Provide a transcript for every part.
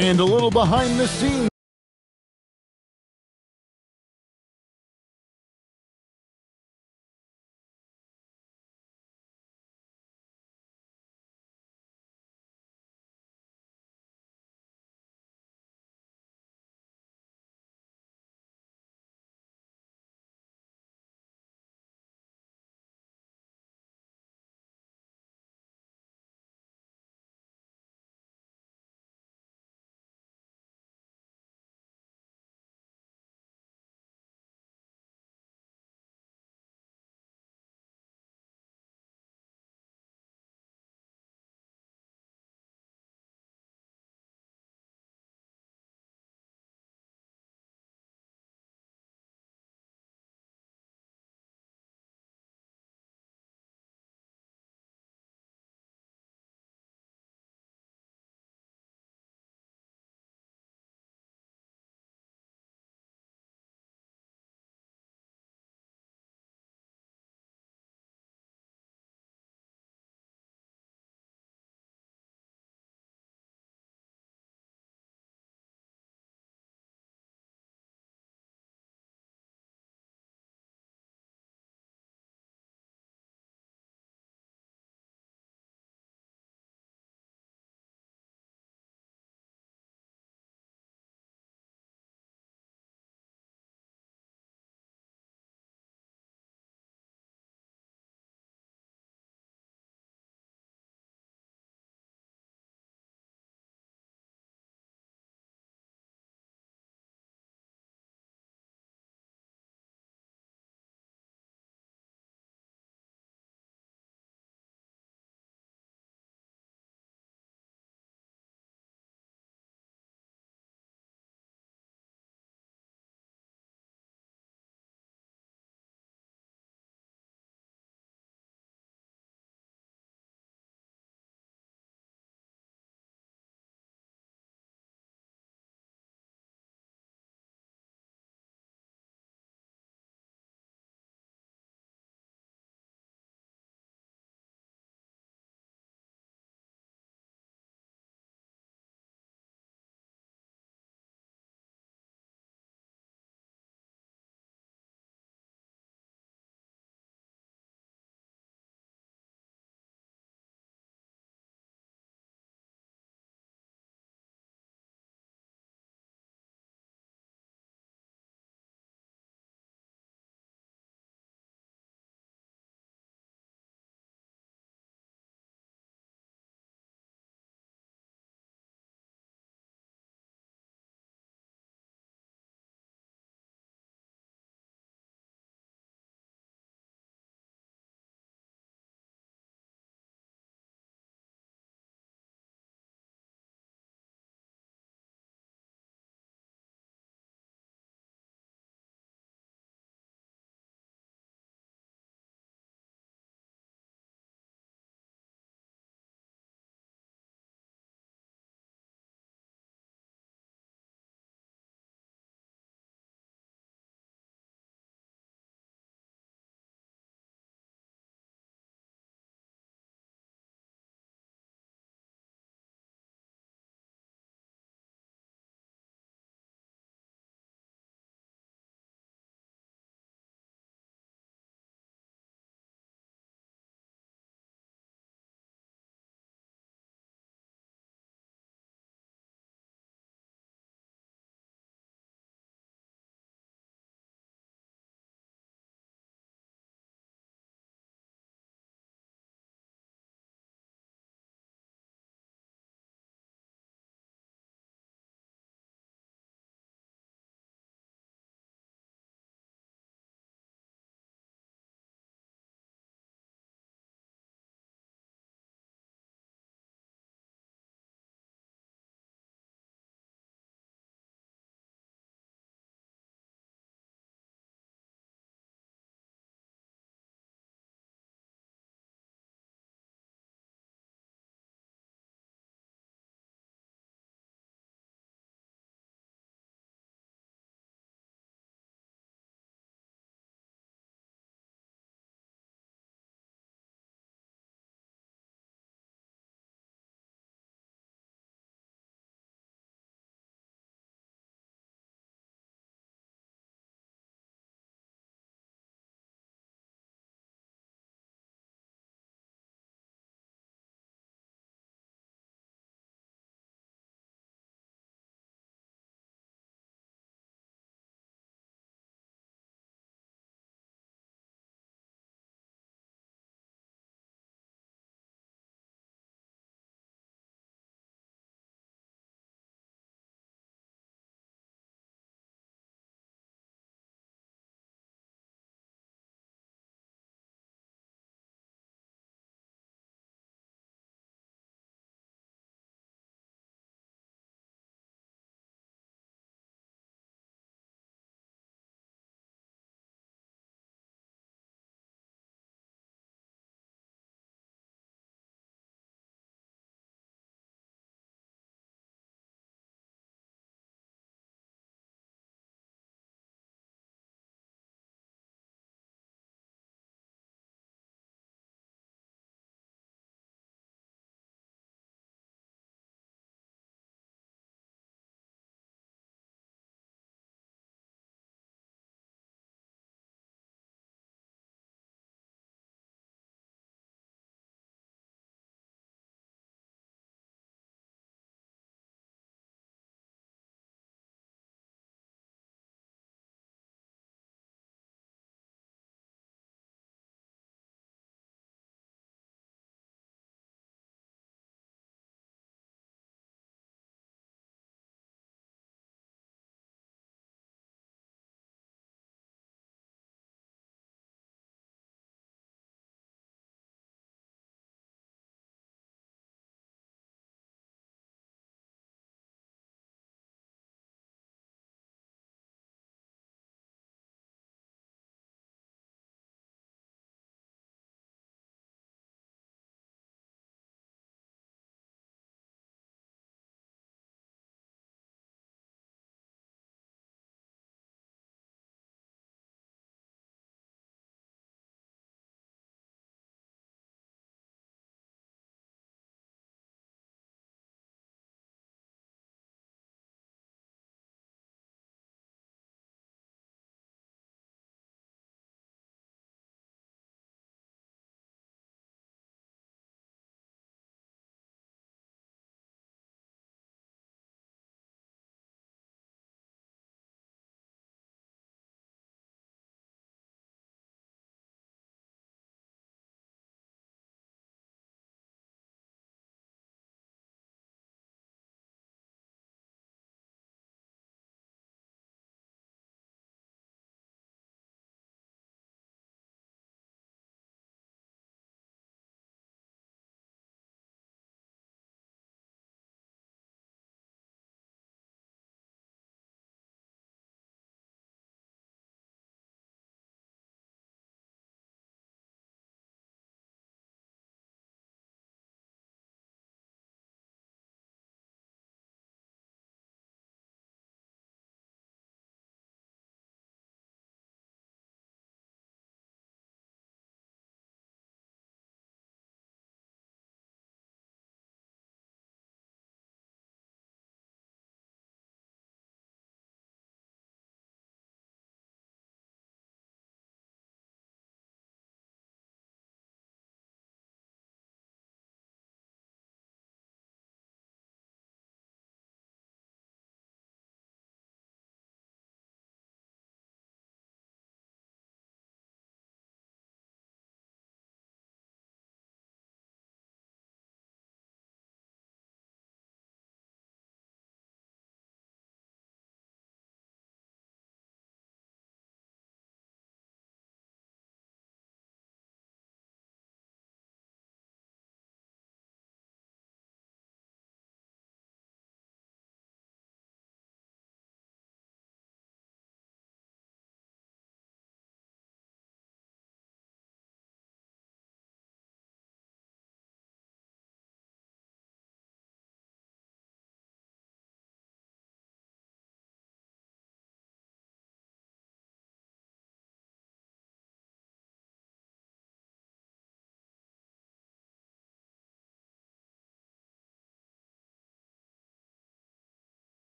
and a little behind the scenes.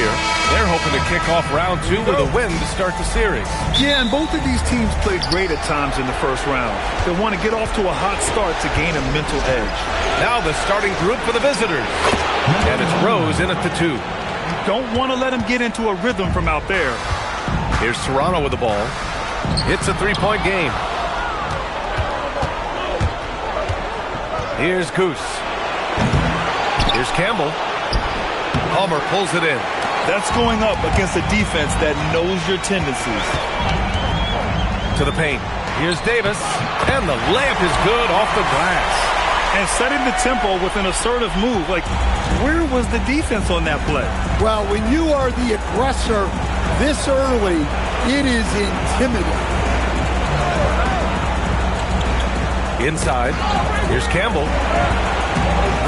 here. They're hoping to kick off round 2 with a win to start the series. Yeah, and both of these teams played great at times in the first round. They want to get off to a hot start to gain a mental edge. Now the starting group for the visitors. And it's Rose in at the 2. You don't want to let them get into a rhythm from out there. Here's Toronto with the ball. It's a 3-point game. Here's Goose. Here's Campbell. Palmer pulls it in. That's going up against a defense that knows your tendencies. To the paint. Here's Davis. And the layup is good off the glass. And setting the tempo with an assertive move. Like, where was the defense on that play? Well, when you are the aggressor this early, it is intimidating. Inside. Here's Campbell.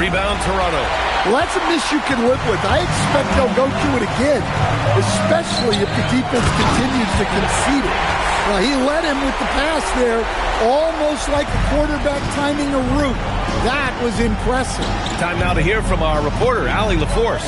Rebound, Toronto. Well, that's a miss you can live with. I expect they'll go through it again, especially if the defense continues to concede it. Well, he led him with the pass there, almost like a quarterback timing a route. That was impressive. Time now to hear from our reporter, Allie LaForce.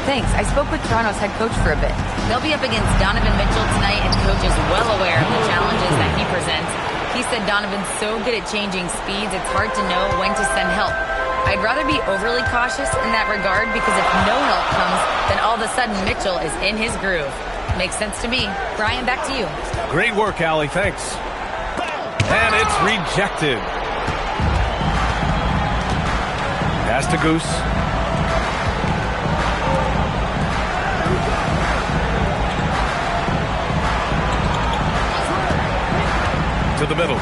Thanks. I spoke with Toronto's head coach for a bit. They'll be up against Donovan Mitchell tonight, and coach is well aware of the challenges that he presents. He said Donovan's so good at changing speeds, it's hard to know when to send help. I'd rather be overly cautious in that regard because if no help comes, then all of a sudden Mitchell is in his groove. Makes sense to me. Brian, back to you. Great work, Allie. Thanks. And it's rejected. Pass to Goose. To the middle.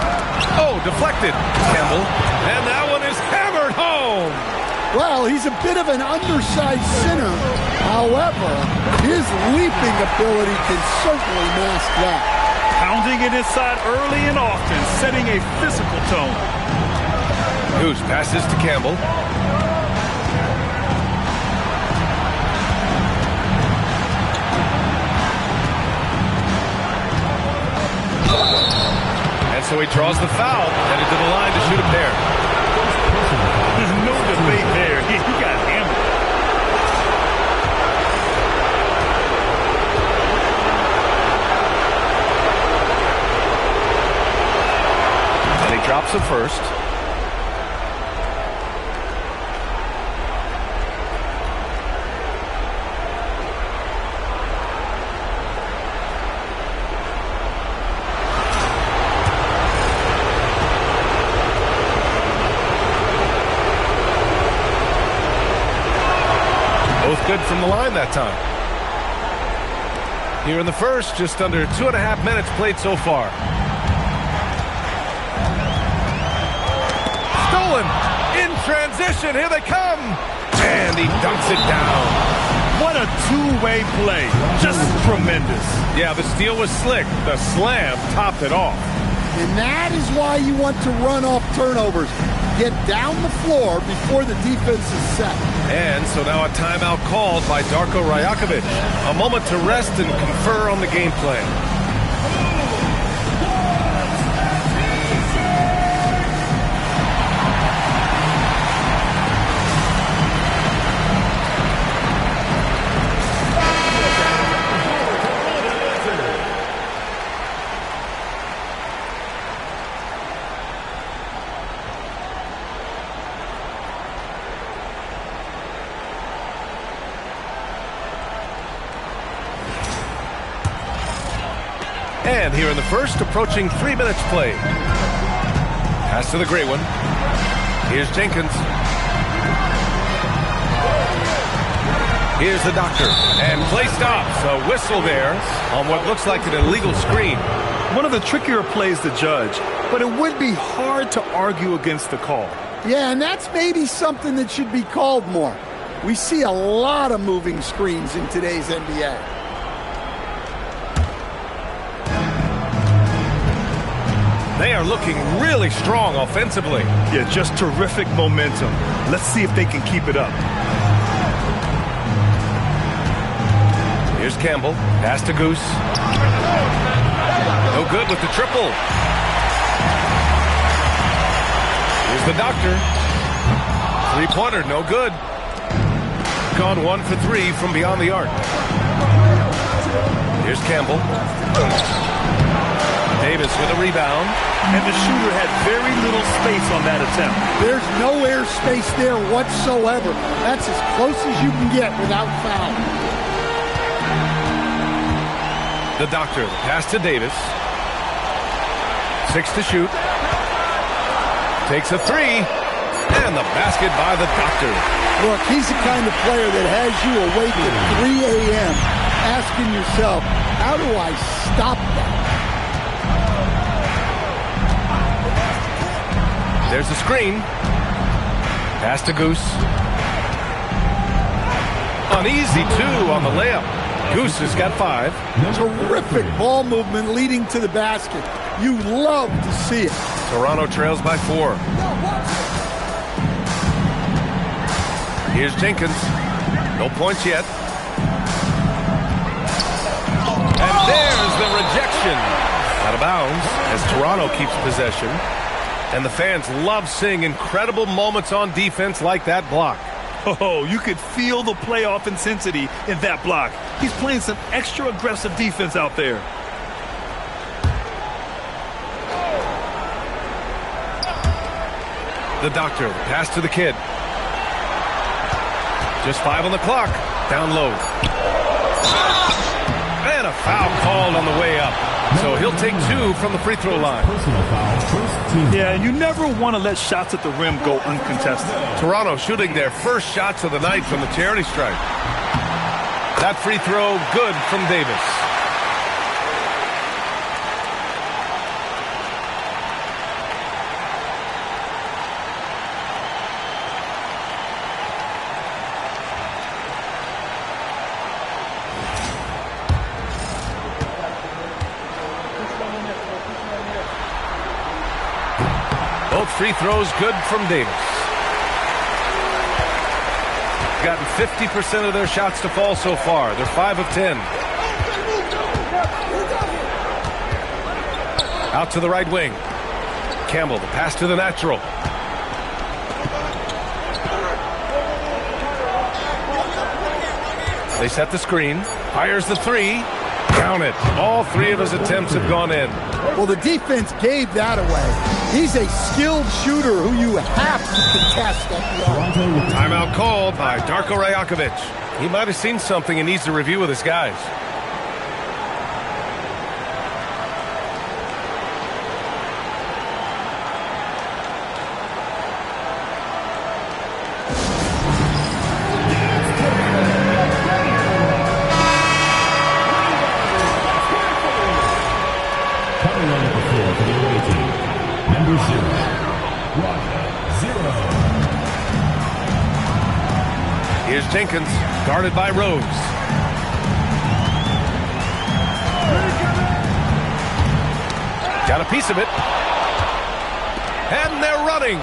Oh, deflected. Campbell. And that one is hammered home. Well, he's a bit of an undersized center. However, his leaping ability can certainly mask that. Pounding it inside early and often, setting a physical tone. Goose passes to Campbell. And so he draws the foul, headed to the line to shoot a pair. No debate there. He got hammered. And he drops it first. Both good from the line that time. Here in the first, just under 2.5 minutes played so far. Stolen in transition. Here they come. And he dunks it down. What a two-way play. Just tremendous. Yeah, the steal was slick. The slam topped it off. And that is why you want to run off turnovers. Get down the floor before the defense is set. And so now a timeout called by Darko Rajakovic. A moment to rest and confer on the game plan. And here in the first, approaching 3 minutes played. Pass to the great one. Here's Jenkins. Here's the doctor. And play stops. A whistle there on what looks like an illegal screen. One of the trickier plays to judge, but it would be hard to argue against the call. Yeah, and that's maybe something that should be called more. We see a lot of moving screens in today's NBA. They are looking really strong offensively. Yeah, just terrific momentum. Let's see if they can keep it up. Here's Campbell. Pass to Goose. No good with the triple. Here's the doctor. Three-pointer, no good. gone 1 for 3 from beyond the arc. Here's Campbell. Davis with a rebound. And the shooter had very little space on that attempt. There's no air space there whatsoever. That's as close as you can get without foul. The Doctor, pass to Davis. 6 to shoot. Takes a 3. And the basket by the Doctor. Look, he's the kind of player that has you awake at 3 a.m. asking yourself, how do I stop that? There's the screen. Pass to Goose. An easy 2 on the layup. Goose has got 5. Terrific ball movement leading to the basket. You love to see it. Toronto trails by 4. Here's Jenkins. No points yet. And there's the rejection. Out of bounds as Toronto keeps possession. And the fans love seeing incredible moments on defense like that block. Oh, you could feel the playoff intensity in that block. He's playing some extra aggressive defense out there. The Doctor, pass to the kid. Just 5 on the clock. Down low. And a foul called on the way up. So he'll take 2 from the free throw line. Yeah, and you never want to let shots at the rim go uncontested. Toronto shooting their first shots of the night from the charity stripe. That free throw good from Davis. Both free throws good from Davis. Gotten 50% of their shots to fall so far. They're 5 of 10. Out to the right wing. Campbell, the pass to the natural. They set the screen. Fires the 3. Count it. All 3 of his attempts have gone in. Well, the defense gave that away. He's a skilled shooter who you have to contest at the arc. Timeout called by Darko Rajakovic. He might have seen something and needs to review with his guys. Here's Jenkins, guarded by Rose. Got a piece of it. And they're running.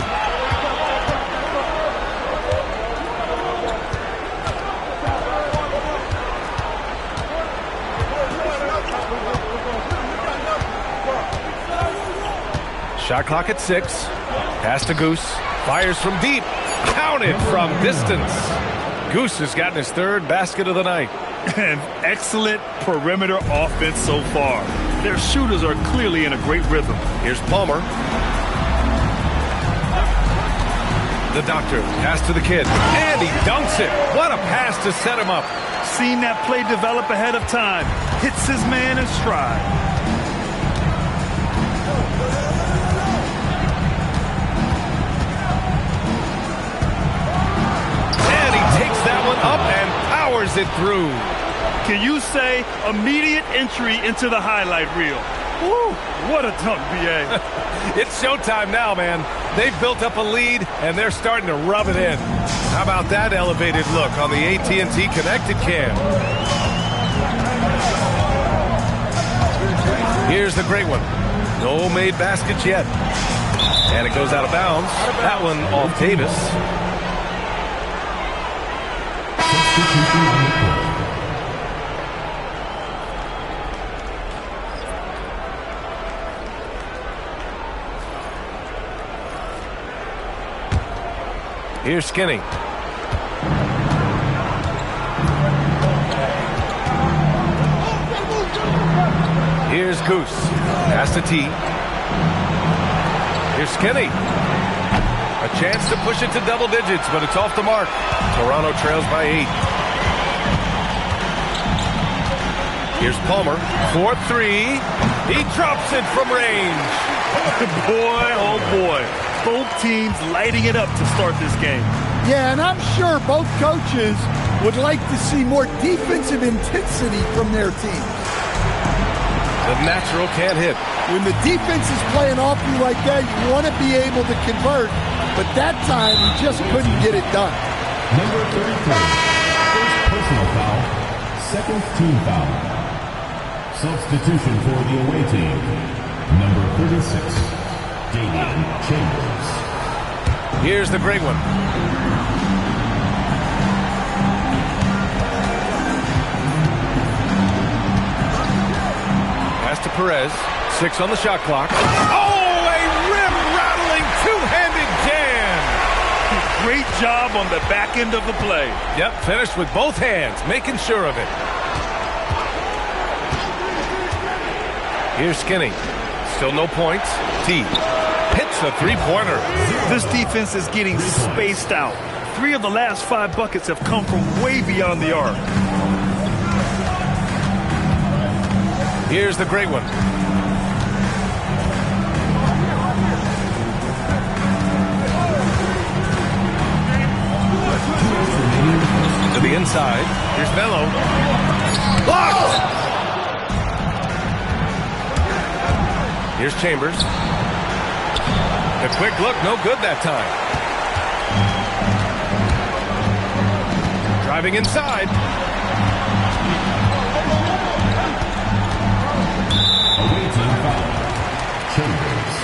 Shot clock at 6. Pass to Goose. Fires from deep. Counted from distance. Goose has gotten his 3rd basket of the night. And excellent perimeter offense so far. Their shooters are clearly in a great rhythm. Here's Palmer. The Doctor, pass to the kid. And he dunks it. What a pass to set him up. Seen that play develop ahead of time. Hits his man in stride. Up and powers it through. Can you say immediate entry into the highlight reel? Woo, what a dunk, BA. It's showtime now, man. They've built up a lead, and they're starting to rub it in. How about that elevated look on the AT&T Connected Cam? Here's the great one. No made baskets yet. And it goes out of bounds. That one off Davis. Here's Skinny. Here's Goose. Pass to T. Here's Skinny. A chance to push it to double digits, but it's off the mark. Toronto trails by 8. Here's Palmer. 4-3. He drops it from range. Boy, oh boy. Both teams lighting it up to start this game. Yeah, and I'm sure both coaches would like to see more defensive intensity from their teams. The natural can't hit. When the defense is playing off you like that, you want to be able to convert. But that time, he just couldn't get it done. Number 33, first personal foul, second team foul. Substitution for the away team, number 36, Damian Chambers. Here's the great one. Pass to Perez. 6 on the shot clock. Oh, a rim-rattling two-handed jam. Great job on the back end of the play. Yep, finished with both hands, making sure of it. Here's Skinny. Still no points. T hits a three-pointer. This defense is getting spaced out. 3 of the last 5 buckets have come from way beyond the arc. Here's the great one. To the inside. Here's Melo. Blocked! Here's Chambers. A quick look, no good that time. Driving inside. Away team foul. Chambers.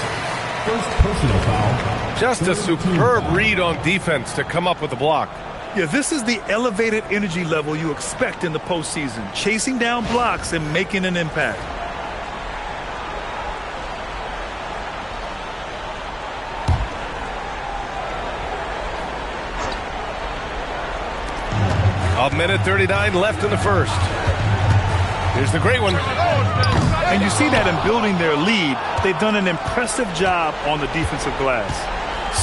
First personal foul. Just a superb read on defense to come up with the block. Yeah, this is the elevated energy level you expect in the postseason. Chasing down blocks and making an impact. A minute 39 left in the first. Here's the great one. And you see that in building their lead, they've done an impressive job on the defensive glass.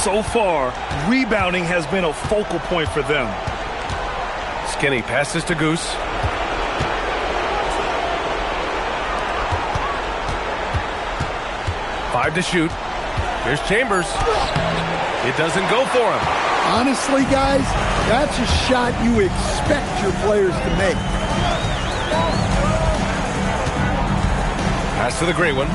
So far, rebounding has been a focal point for them. Skinny passes to Goose. Five to shoot. Here's Chambers. It doesn't go for him. Honestly, guys, that's a shot you expect your players to make. Pass to the great one.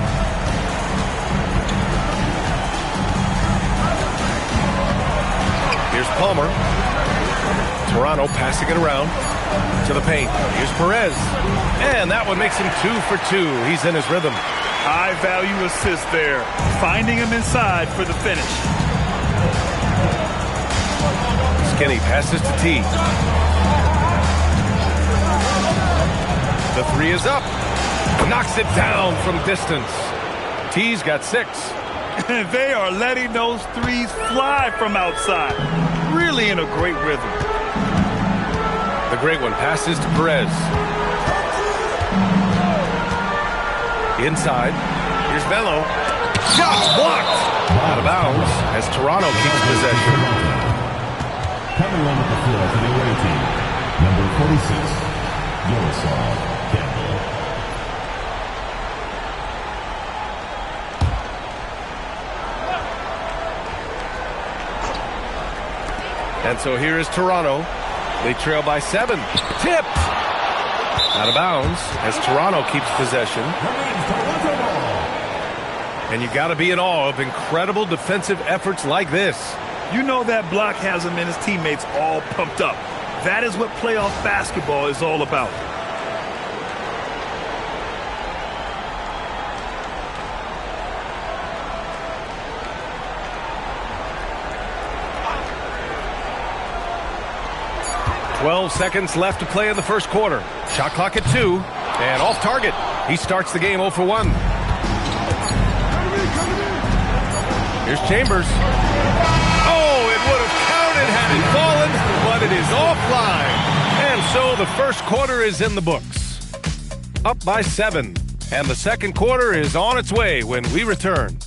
Here's Palmer. Toronto passing it around to the paint. Here's Perez. And that one makes him 2 for 2. He's in his rhythm. High value assist there. Finding him inside for the finish. Skinny passes to T. The three is up. Knocks it down from distance. T's got 6. And they are letting those threes fly from outside. Really in a great rhythm. The great one passes to Perez. Inside. Here's Melo. Shot blocked. Out of bounds as Toronto keeps possession. Coming on the floor for the away team, number 46, Yaroslav Campbell. And so here is Toronto. They trail by 7. Tipped. Out of bounds as Toronto keeps possession. And you got to be in awe of incredible defensive efforts like this. You know that block has him and his teammates all pumped up. That is what playoff basketball is all about. "12 seconds left to play in the first quarter. Shot clock at 2. And off target. He starts the game 0 for 1. Here's Chambers. Oh, it would have counted had it fallen, but it is offline. And so the first quarter is in the books. Up by 7. And the second quarter is on its way when we return.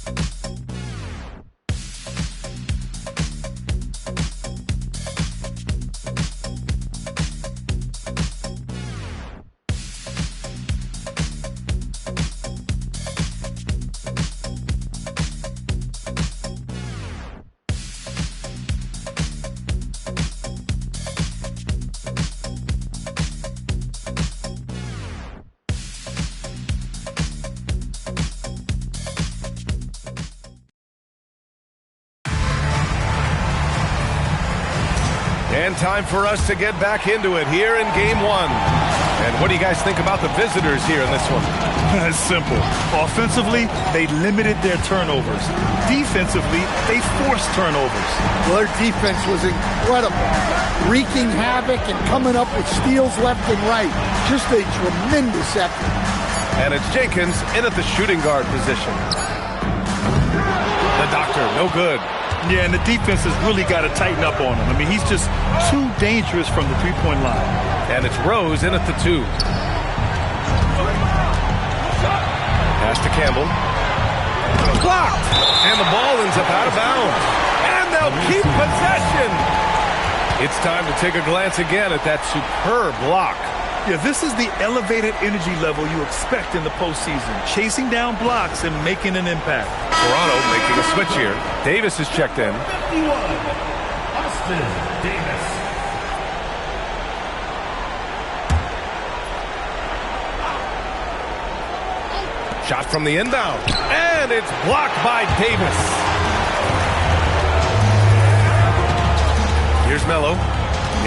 And time for us to get back into it here in Game 1. And what do you guys think about the visitors here in this one? It's simple. Offensively, they limited their turnovers. Defensively, they forced turnovers. Well, their defense was incredible, wreaking havoc and coming up with steals left and right. Just a tremendous effort. And it's Jenkins in at the shooting guard position. The doctor, no good. Yeah, and the defense has really got to tighten up on him. I mean, he's just too dangerous from the three-point line. And it's Rose in at the 2. Pass to Campbell. Blocked! And the ball ends up out of bounds. And they'll keep possession. It's time to take a glance again at that superb block. Yeah, this is the elevated energy level you expect in the postseason. Chasing down blocks and making an impact. Toronto making a switch here. Davis is checked in. 51, Austin Davis. Shot from the inbound. And it's blocked by Davis. Here's Melo.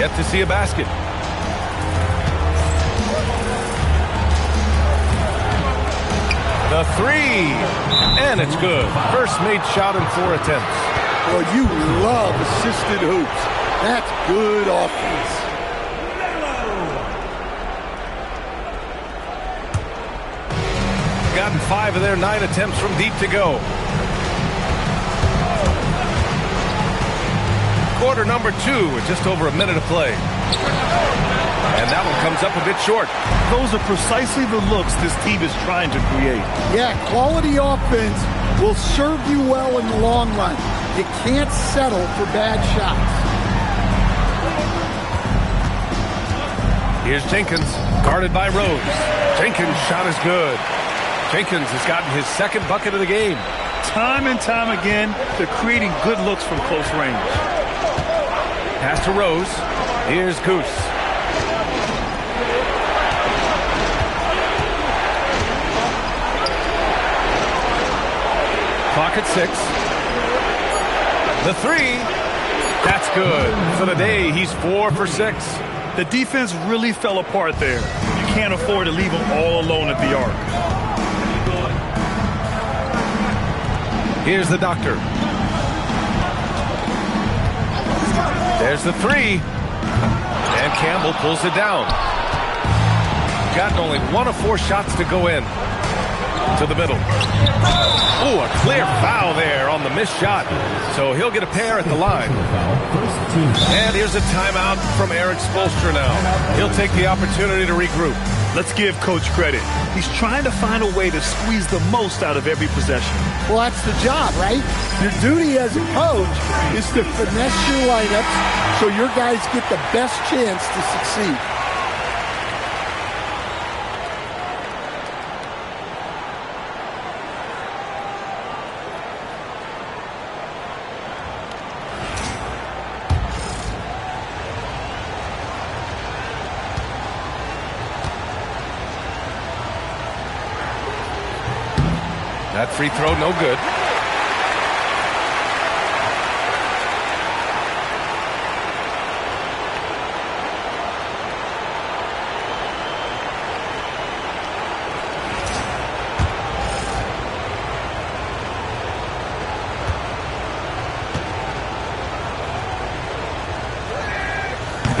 Yet to see a basket. The 3. And it's good. First made shot in 4 attempts. Well, you love assisted hoops. That's good offense. Gotten 5 of their 9 attempts from deep to go. Quarter number 2 with just over a minute of play. And that one comes up a bit short. Those are precisely the looks this team is trying to create. Yeah, quality offense will serve you well in the long run. You can't settle for bad shots. Here's Jenkins, guarded by Rose. Jenkins' shot is good. Jenkins has gotten his second bucket of the game. Time and time again, they're creating good looks from close range. Pass to Rose. Here's Goose. Clock at 6. The 3. That's good. For the day, he's 4 for 6. The defense really fell apart there. You can't afford to leave them all alone at the arc. Here's the doctor. There's the 3. And Campbell pulls it down. Gotten only 1 of 4 shots to go in. To the middle. Oh, a clear foul there on the missed shot. So he'll get a pair at the line. And here's a timeout from Eric Spoelstra now. He'll take the opportunity to regroup. Let's give Coach credit. He's trying to find a way to squeeze the most out of every possession. Well, that's the job, right? Your duty as a coach is to finesse your lineups so your guys get the best chance to succeed. That free throw, no good.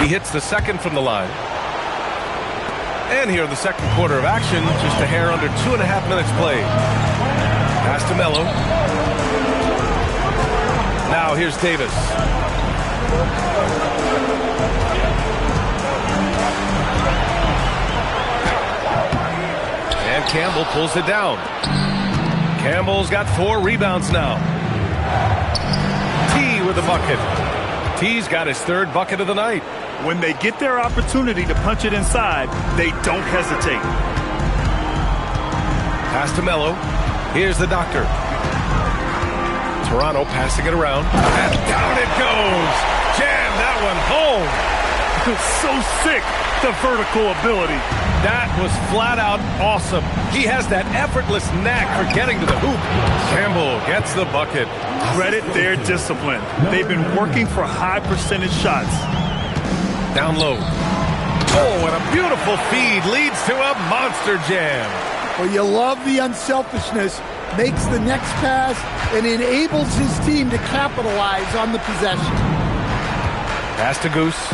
He hits the second from the line. And here in the second quarter of action, just a hair under 2.5 minutes played. Pass to Melo. Now here's Davis. And And Campbell pulls it down. Campbell's got 4 rebounds now. T with the bucket. T's got his 3rd bucket of the night. When they get their opportunity to punch it inside, they don't hesitate. Pass to Melo. Here's the doctor. Toronto passing it around. And down it goes. Jam that one home. So sick, the vertical ability. That was flat out awesome. He has that effortless knack for getting to the hoop. Campbell gets the bucket. Credit their discipline. They've been working for high percentage shots. Down low. Oh, and a beautiful feed leads to a monster jam. Well, you love the unselfishness. Makes the next pass and enables his team to capitalize on the possession. Pass to Goose.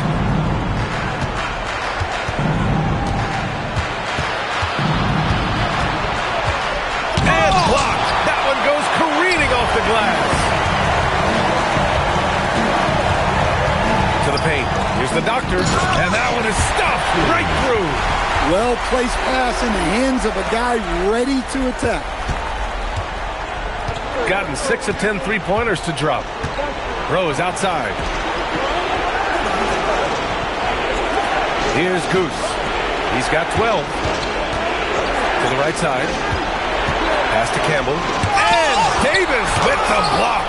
And blocked. That one goes careening off the glass. To the paint. Here's the doctor. And that one is stuffed right through. Well-placed pass in the hands of a guy ready to attack. Gotten 6 of 10 3-pointers to drop. Rose outside. Here's Goose. He's got 12. To the right side. Pass to Campbell. And Davis with the block.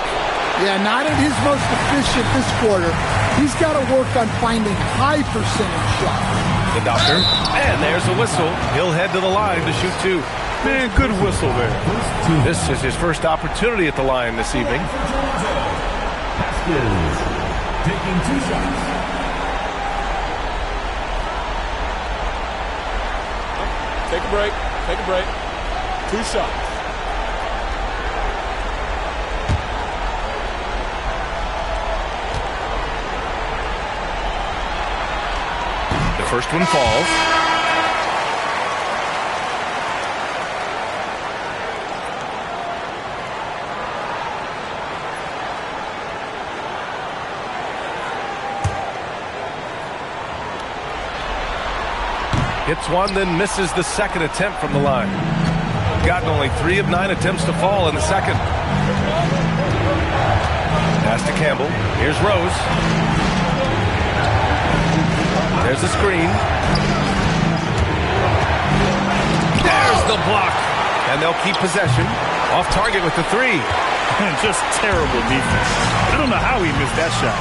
Yeah, not at his most efficient this quarter. He's got to work on finding high percentage shots. The doctor. And there's a whistle. He'll head to the line to shoot 2. Man, good whistle there. This is his first opportunity at the line this evening. Taking 2 shots. Take a break. Take a break. 2 shots. The first one falls. Hits one, then misses the second attempt from the line. Gotten only 3 of 9 attempts to fall in the second. Pass to Campbell. Here's Rose. There's the screen. There's the block. And they'll keep possession. Off target with the 3. Just terrible defense. I don't know how he missed that shot.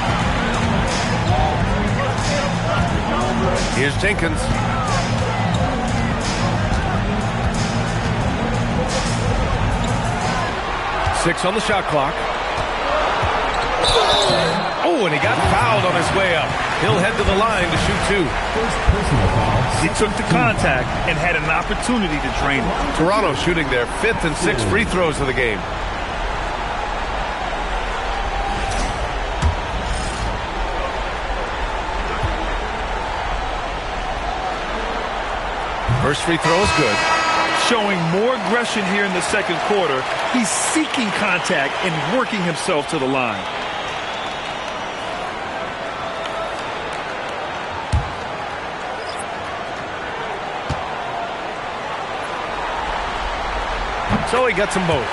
Here's Jenkins. Six on the shot clock. Oh, and he got fouled on his way up. He'll head to the line to shoot 2. He took the contact and had an opportunity to drain it. Toronto shooting their 5th and 6th free throws of the game. First free throw is good. Showing more aggression here in the second quarter. He's seeking contact and working himself to the line. So he gets them both.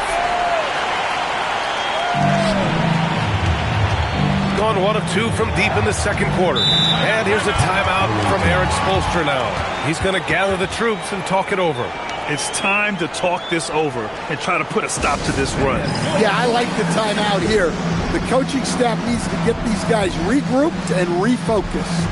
Gone 1 of 2 from deep in the second quarter. And here's a timeout from Eric Spoelstra now. He's going to gather the troops and talk it over. It's time to talk this over and try to put a stop to this run. Yeah, I like the timeout here. The coaching staff needs to get these guys regrouped and refocused.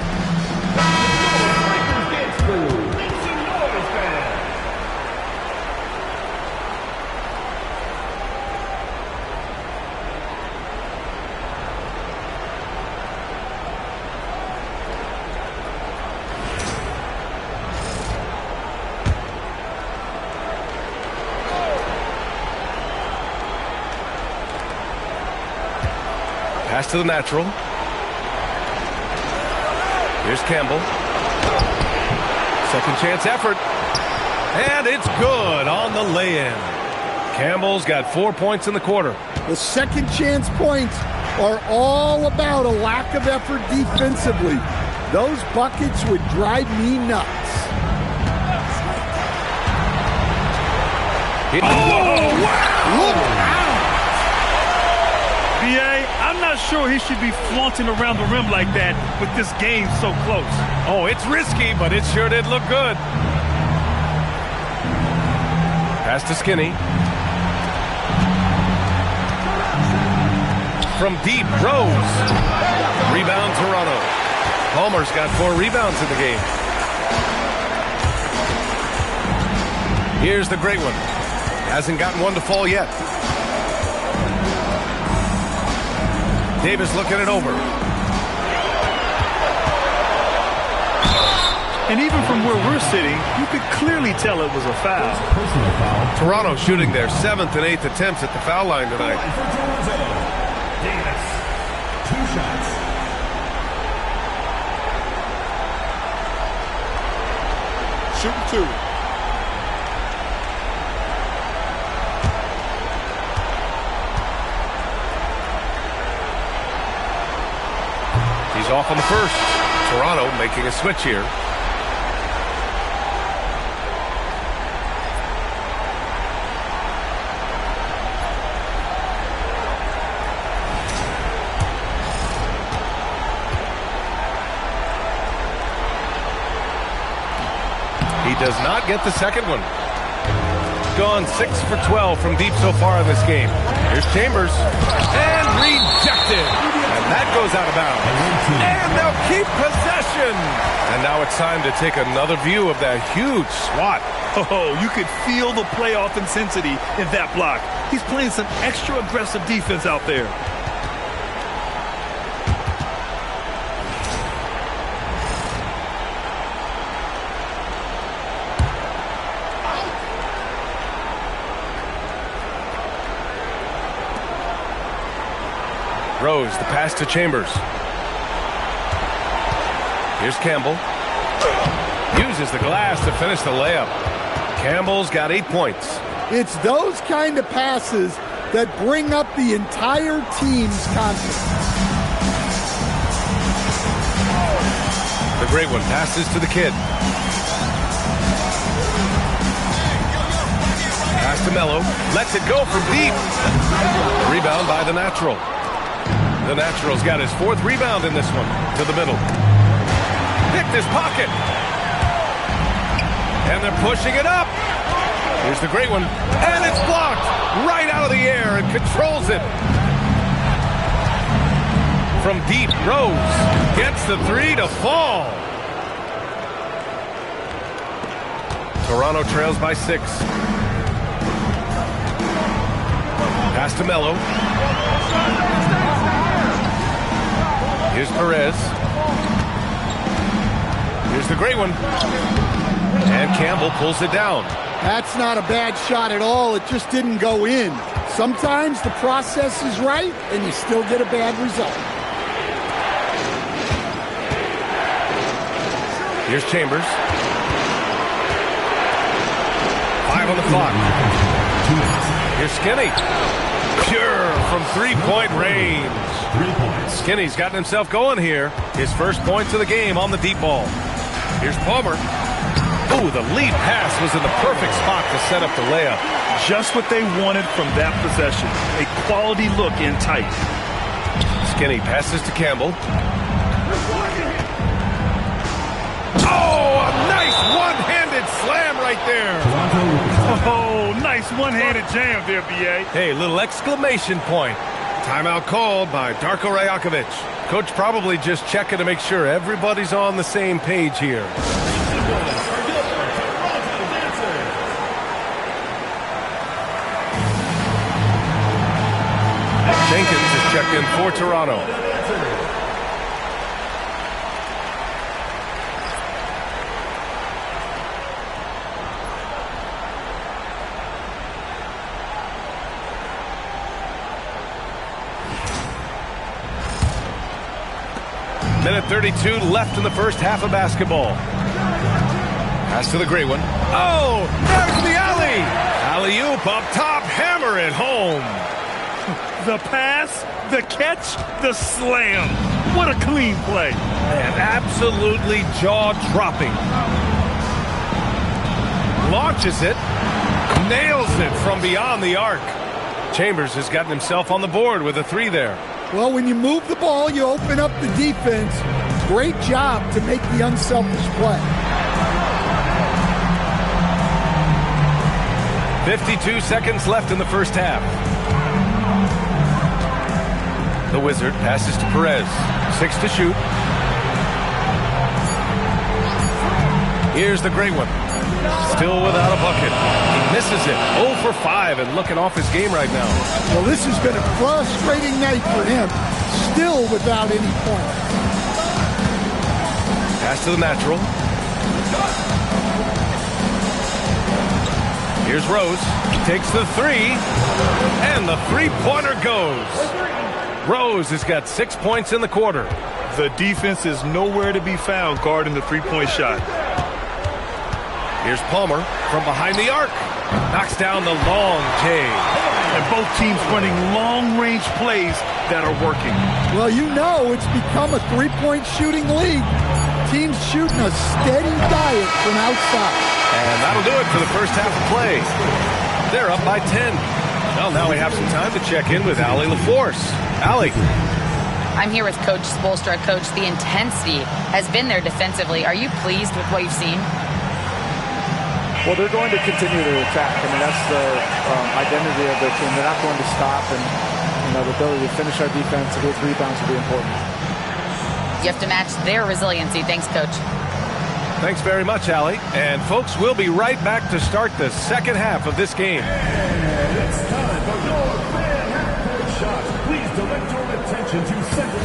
Pass to the natural. Here's Campbell. Second chance effort. And it's good on the lay-in. Campbell's got 4 points in the quarter. The second chance points are all about a lack of effort defensively. Those buckets would drive me nuts. Look out! BA, I'm not sure he should be flaunting around the rim like that with this game so close. Oh, it's risky, but it sure did look good. Pass to Skinny. From deep, Rose. Rebound, Toronto. Palmer's got 4 rebounds in the game. Here's the great one. Hasn't gotten one to fall yet. Davis looking it over. And even from where we're sitting, you could clearly tell it was a foul. Personal foul. Toronto shooting their 7th and 8th attempts at the foul line tonight. For Toronto, Davis. 2 shots. Shooting 2. He's off on the first. Toronto making a switch here. He does not get the second one. Gone 6 for 12 from deep so far in this game. Here's Chambers. And rejected. And that goes out of bounds. And they'll keep possession. And now it's time to take another view of that huge swat. Oh, you could feel the playoff intensity in that block. He's playing some extra aggressive defense out there. Rose, the pass to Chambers. Here's Campbell. Uses the glass to finish the layup. Campbell's got 8 points. It's those kind of passes that bring up the entire team's confidence. The great one passes to the kid. Pass to Mello. Lets it go from deep. Rebound by the natural. The natural's got his 4th rebound in this one. To the middle. Picked his pocket. And they're pushing it up. Here's the great one. And it's blocked right out of the air and controls it. From deep, Rose gets the 3 to fall. Toronto trails by 6. Pass to Mello. Here's Perez. Here's the great one. And Campbell pulls it down. That's not a bad shot at all. It just didn't go in. Sometimes the process is right, and you still get a bad result. Here's Chambers. 5 on the clock. Here's Skinny. Pure from 3-point range. 3 points. Skinny's gotten himself going here. His first points of the game on the deep ball. Here's Palmer. Ooh, the lead pass was in the perfect spot to set up the layup. Just what they wanted from that possession. A quality look in tight. Skinny passes to Campbell. Oh, a nice one-handed slam right there. Oh, nice one-handed jam there, B.A. Hey, little exclamation point. Timeout called by Darko Rajakovic. Coach probably just checking to make sure everybody's on the same page here. Jenkins is checked in for Toronto. Minute 32 left in the first half of basketball. Pass to the great one. Oh, there's the alley. Alley-oop up top, hammer it home. The pass, the catch, the slam. What a clean play. Man, absolutely jaw-dropping. Launches it. Nails it from beyond the arc. Chambers has gotten himself on the board with a 3 there. Well, when you move the ball, you open up the defense. Great job to make the unselfish play. 52 seconds left in the first half. The Wizard passes to Perez. 6 to shoot. Here's the great one. Still without a bucket. He misses it. 0 for 5 and looking off his game right now. Well, this has been a frustrating night for him. Still without any points. Pass to the natural. Here's Rose. He takes the 3. And the three-pointer goes. Rose has got 6 points in the quarter. The defense is nowhere to be found guarding the three-point shot. Here's Palmer from behind the arc. Knocks down the long J. And both teams running long-range plays that are working. Well, you know it's become a three-point shooting league. Teams shooting a steady diet from outside. And that'll do it for the first half of play. They're up by 10. Well, now we have some time to check in with Allie LaForce. Allie. I'm here with Coach Spoelstra. Coach, the intensity has been there defensively. Are you pleased with what you've seen? Well, they're going to continue to attack. I mean, that's the identity of their team. They're not going to stop, and the ability to finish our defense, to get rebounds will be important. You have to match their resiliency. Thanks, Coach. Thanks very much, Allie. And, folks, we'll be right back to start the second half of this game. And it's time for your fan half-court shot. Please direct your attention to center.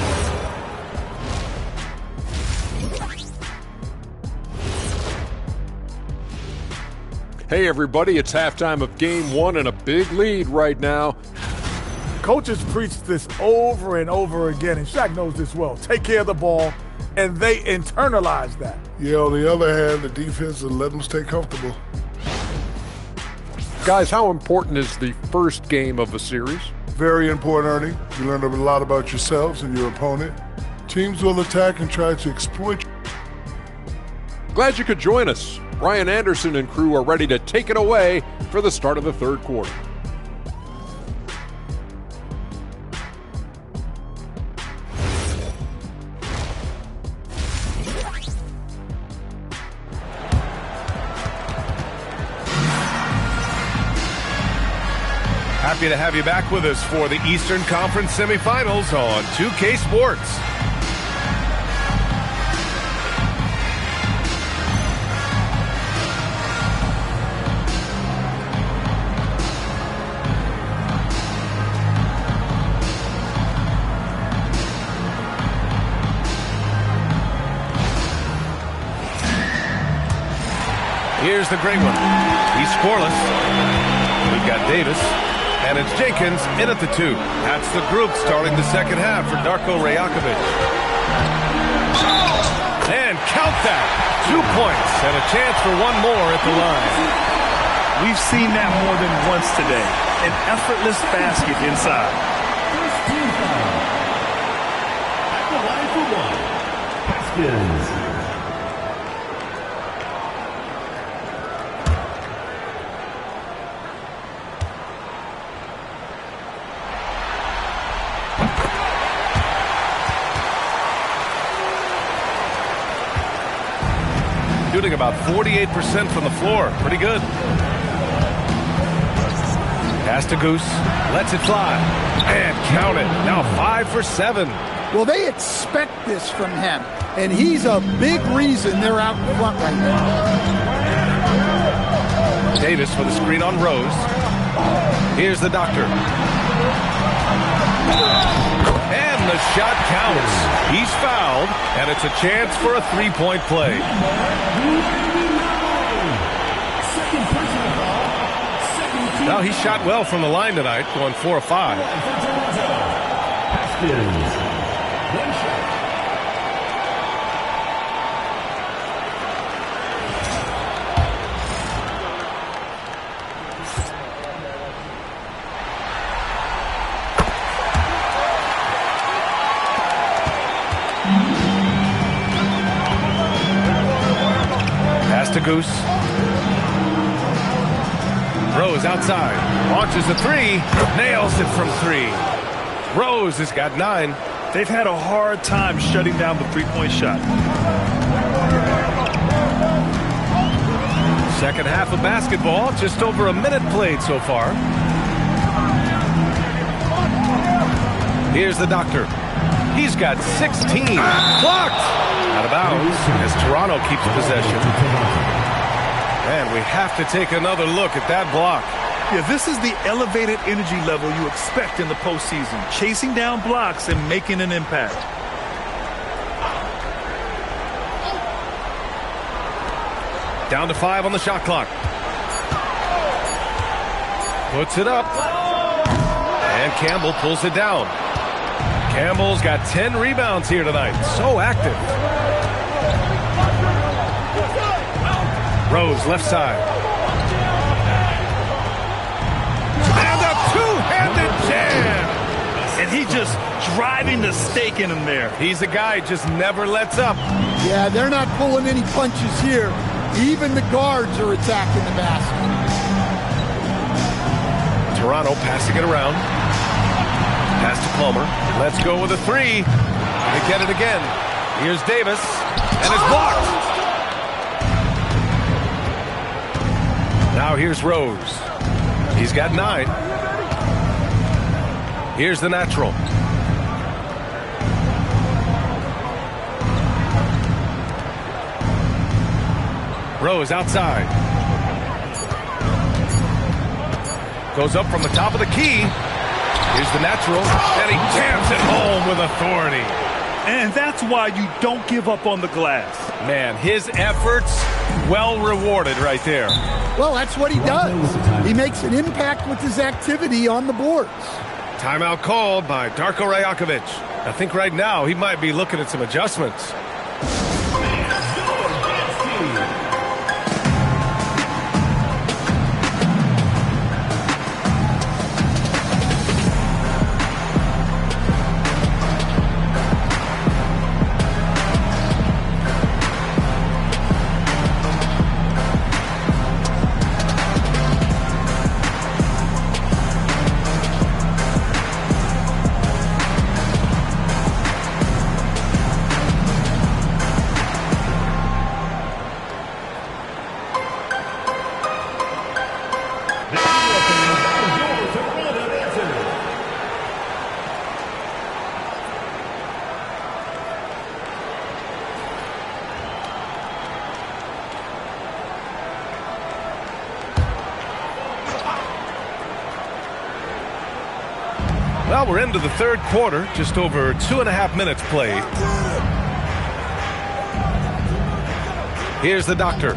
Hey everybody, it's halftime of game 1 and a big lead right now. Coaches preach this over and over again, and Shaq knows this well. Take care of the ball, and they internalize that. Yeah, on the other hand, the defense will let them stay comfortable. Guys, how important is the first game of a series? Very important, Ernie. You learn a lot about yourselves and your opponent. Teams will attack and try to exploit you. Glad you could join us. Brian Anderson and crew are ready to take it away for the start of the third quarter. Happy to have you back with us for the Eastern Conference semifinals on 2K Sports. Here's the great one. He's scoreless. We've got Davis. And it's Jenkins in at the 2. That's the group starting the second half for Darko Rajakovic. And count that. 2 points and a chance for one more at the line. We've seen that more than once today. An effortless basket inside. First team foul. At the line for 1. Haskins. Shooting about 48% from the floor. Pretty good. Pass to Goose. Lets it fly. And count it. Now 5 for 7. Well, they expect this from him, and he's a big reason they're out in front right now. Davis with a screen on Rose. Here's the doctor. And the shot counts. He's fouled, and it's a chance for a three-point play. Now he shot well from the line tonight, going 4 of 5. Pass to Goose. Rose outside. Launches a three. Nails it from three. Rose has got 9. They've had a hard time shutting down the three-point shot. Second half of basketball. Just over a minute played so far. Here's the doctor. He's got 16. Blocked. Out of bounds as Toronto keeps possession. And we have to take another look at that block. Yeah, this is the elevated energy level you expect in the postseason. Chasing down blocks and making an impact. Down to 5 on the shot clock. Puts it up. And Campbell pulls it down. Campbell's got 10 rebounds here tonight. So active. Rose left side. And a two-handed jam. And he just driving the stake in him there. He's a guy who just never lets up. Yeah, they're not pulling any punches here. Even the guards are attacking the basket. Toronto passing it around. Pass to Palmer. Let's go with a three. They get it again. Here's Davis. And it's blocked. Now here's Rose. He's got 9. Here's the natural. Rose outside. Goes up from the top of the key. Here's the natural. And he jams it home with authority. And that's why you don't give up on the glass. Man, his efforts well rewarded right there. Well, that's what he does. He makes an impact with his activity on the boards. Timeout called by Darko Rajakovic. I think right now he might be looking at some adjustments. Well, we're into the third quarter, just over 2.5 minutes played. Here's the doctor.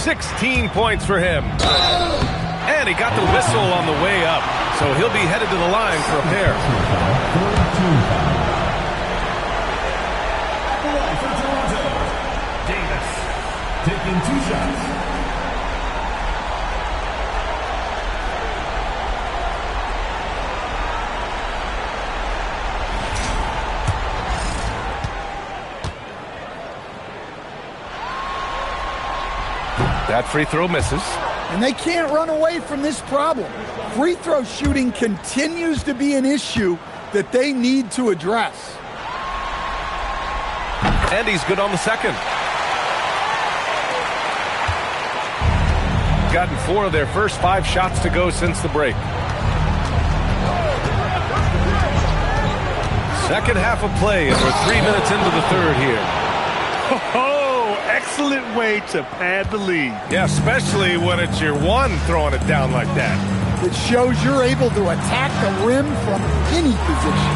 16 points for him. And he got the whistle on the way up, so he'll be headed to the line for a pair. Davis taking 2 shots. That free throw misses. And they can't run away from this problem. Free throw shooting continues to be an issue that they need to address. And he's good on the second. Gotten 4 of their first 5 shots to go since the break. Second half of play, and we're 3 minutes into the third here. Excellent way to pad the lead. Yeah, especially when it's your one throwing it down like that. It shows you're able to attack the rim from any position.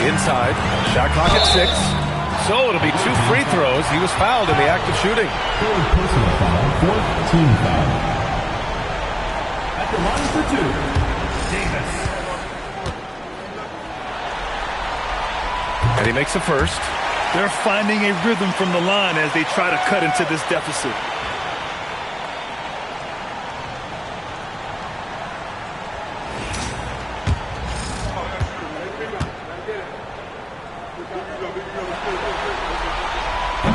Inside, shot clock at 6. So it'll be 2 free throws. He was fouled in the act of shooting. Third personal foul, 4th team foul. At the line for 2, Davis. And he makes a first. They're finding a rhythm from the line as they try to cut into this deficit.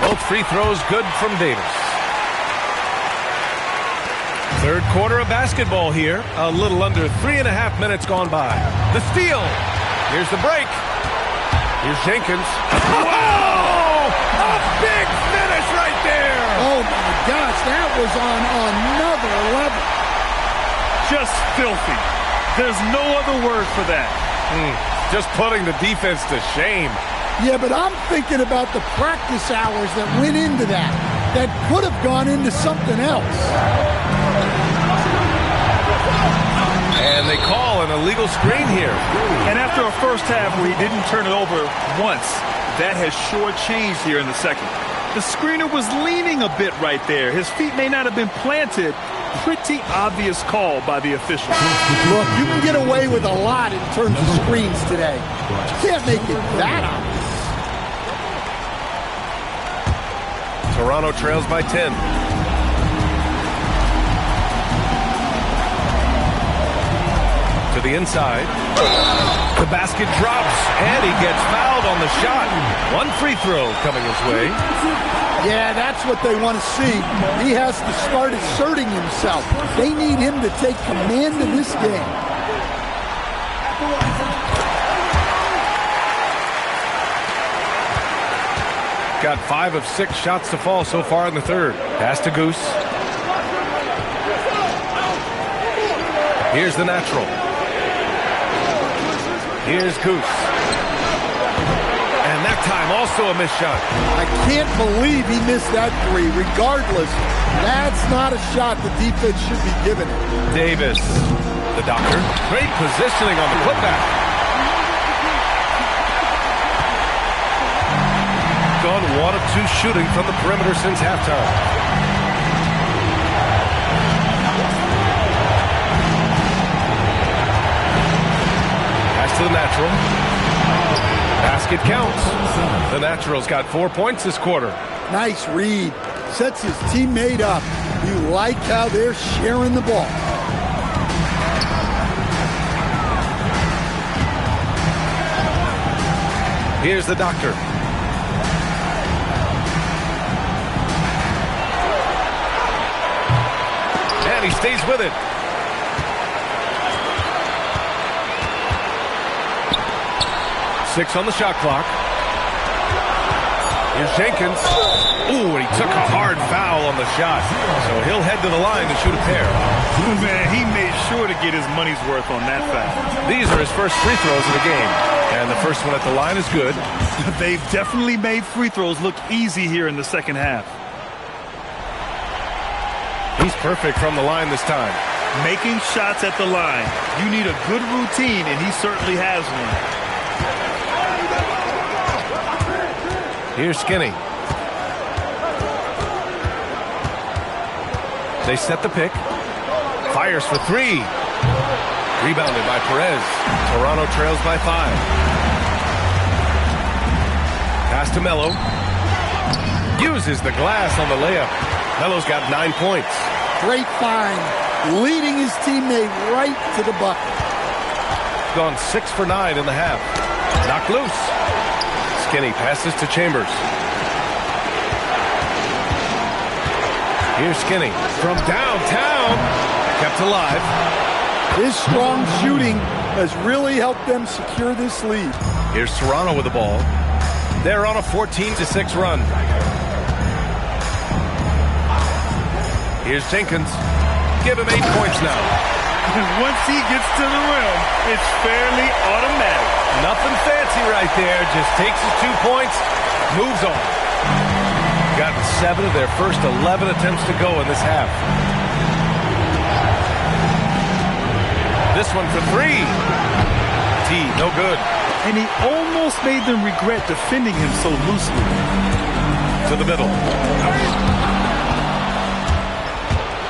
Both free throws good from Davis. Third quarter of basketball here. A little under 3.5 minutes gone by. The steal. Here's the break. Here's Jenkins. Whoa! A big finish right there. Oh, my gosh. That was on another level. Just filthy. There's no other word for that. Just putting the defense to shame. Yeah, but I'm thinking about the practice hours that went into that could have gone into something else. And they call an illegal screen here. And after a first half where he didn't turn it over once, that has sure changed here in the second. The screener was leaning a bit right there. His feet may not have been planted. Pretty obvious call by the official. Look, you can get away with a lot in terms of screens today. You can't make it that obvious. Toronto trails by 10. To the inside. The basket drops, and he gets fouled on the shot. One free throw coming his way. Yeah, that's what they want to see. He has to start asserting himself. They need him to take command of this game. Got 5 of 6 shots to fall so far in the third. Pass to Goose. Here's the natural. Here's Goose. And that time also a missed shot. I can't believe he missed that three. Regardless, that's not a shot the defense should be giving him. Davis, the doctor. Great positioning on the putback. Gone 1 of 2 shooting from the perimeter since halftime. Pass to the natural. Basket counts. The natural's got 4 points this quarter. Nice read. Sets his teammate up. You like how they're sharing the ball. Here's the doctor. And he stays with it. Six on the shot clock. Here's Jenkins. Ooh, and he took a hard foul on the shot. So he'll head to the line to shoot a pair. Man, he made sure to get his money's worth on that foul. These are his first free throws of the game. And the first one at the line is good. They've definitely made free throws look easy here in the second half. He's perfect from the line this time. Making shots at the line. You need a good routine, and he certainly has one. Here's Skinny. They set the pick. Fires for 3. Rebounded by Perez. Toronto trails by 5. Pass to Melo. Uses the glass on the layup. Melo's got 9 points. Great find. Leading his teammate right to the bucket. Gone 6 for 9 in the half. Knocked loose. Skinny passes to Chambers. Here's Skinny from downtown. Kept alive. His strong shooting has really helped them secure this lead. Here's Toronto with the ball. They're on a 14-6 run. Here's Jenkins. Give him 8 points now. Once he gets to the rim, it's fairly automatic. Nothing fancy right there. Just takes his 2 points, moves on. Gotten 7 of their first 11 attempts to go in this half. This one for 3. T, no good. And he almost made them regret defending him so loosely. To the middle.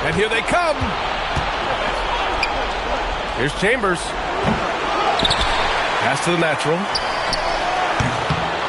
And here they come. Here's Chambers. Pass to the natural.